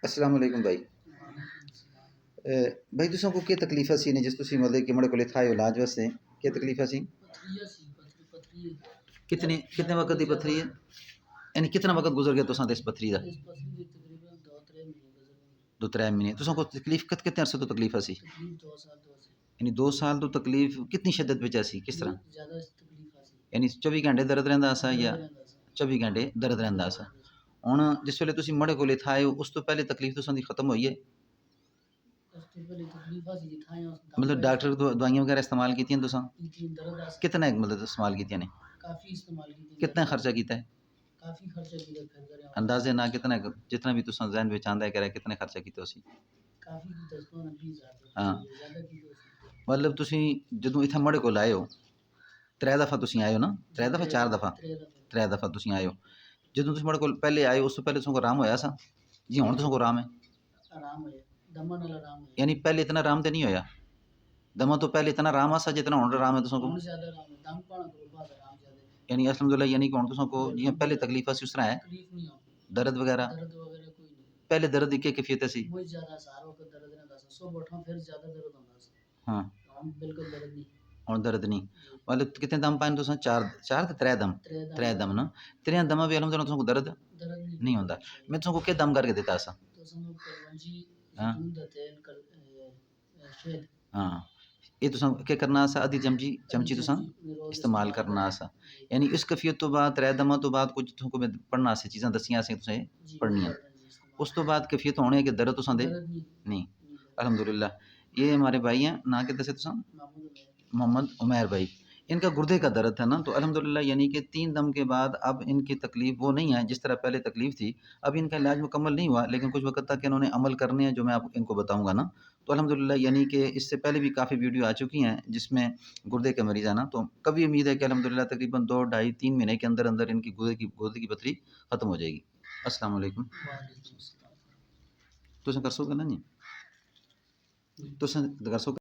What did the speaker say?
अस्सलाम वालेकुम भाई। भाई तुसां को क्या तकलीफ़ सी ने जिस तुसी मतलब कि मेरे कोल इत्थे आए हो इलाज वास्ते क्या तकलीफ़ सी? कितने कितने वक़्त दी पत्थरी है? यानी कितना वक़्त गुज़र गया तुसां दे इस पत्थरी दा? 2-3 महीने तुसां को तकलीफ़ कितने अरसे तो तकलीफ़ सी? यानी 2 साल तो तकलीफ़ कितनी शिद्दत विच सी किस तरह? यानी 24 घंटे दर्द रहिंदा सा या 24 घंटे दर्द रहिंदा सा? हुण जिस वेले तुसी मेरे कोल इत्थे आए हो उस तो पहले तकलीफ़ तुसां दी खत्म होई है? मतलब डॉक्टर दवाइयां वगैरह इस्तेमाल कीतियां तुसां? कितना मतलब इस्तेमाल कीतियां ने? कितना खर्चा कीता है? अंदाज़े ना कितना जितना भी तुसां ज़हन विच आंदा है कह कितने खर्चा कीते उसी? हाँ मतलब तुसी जदों इत्थे मेरे कोल आए हो 3 दफ़ा तुसी आए हो ना 3 दफ़ा 4 दफ़ा 3 दफ़ा तुसी आए हो जदों तुसी मेरे कोल पहले आए उस तो पहले तुसां को आराम होया सा जी हुण तुसां को आराम है यानी पहले इतना आराम तो नहीं होया दमा तो पहले इतना आराम आसा जितना हुण आराम है तुसां को यानी अल्हम्दुलिल्लाह यानी कि हुण तुसां को जियां पहले तकलीफ सी उस तरह है दर्द वगैरह पहले दर्द की क्या कैफियत सी हाँ हुण दर्द नहीं मतलब कितने दम पाए तुसां 4 4 ते 3 दम 3 दम ना 3 दमा भी अल्हम्दुलिल्लाह तुसां को दर्द नहीं होंदा मैं तुसां को क्या दम करके देता सा हाँ हाँ ये तुसां क्या करना सा आधी चमची तुसां इस्तेमाल करना सा यानी इस कैफियत तो बाद 3 दमा तो बाद कुछ तुसां को मैं पढ़ना सी चीज़ां दस्सियां सी तुसें पढ़नियां उस तो बाद कैफियत होनी है कि दर्द तुसां दे नहीं अल्हम्दुलिल्लाह ये हमारे भाई हैं ना के दसे तुसां मोहम्मद उमैर भाई इनका गुर्दे का दर्द है ना तो अल्हम्दुलिल्लाह यानी कि 3 दम के बाद अब इनकी तकलीफ़ वो नहीं है जिस तरह पहले तकलीफ़ थी अब इनका इलाज मुकम्मल नहीं हुआ लेकिन कुछ वक़्त तक इन्होंने अमल करने हैं जो मैं आप इनको बताऊँगा ना तो अल्हम्दुलिल्लाह यानी कि इससे पहले भी काफ़ी वीडियो आ चुकी हैं जिसमें गुर्दे के मरीज़ हैं ना तो कभी उम्मीद है कि अल्हम्दुलिल्लाह तकरीबन 2 ढाई 3 महीने के अंदर इनकी गुर्दे की पथरी ख़त्म हो जाएगी। अस्सलाम वालेकुम। तुसें कर सकोगे ना जी? तुसें कर सकोगे?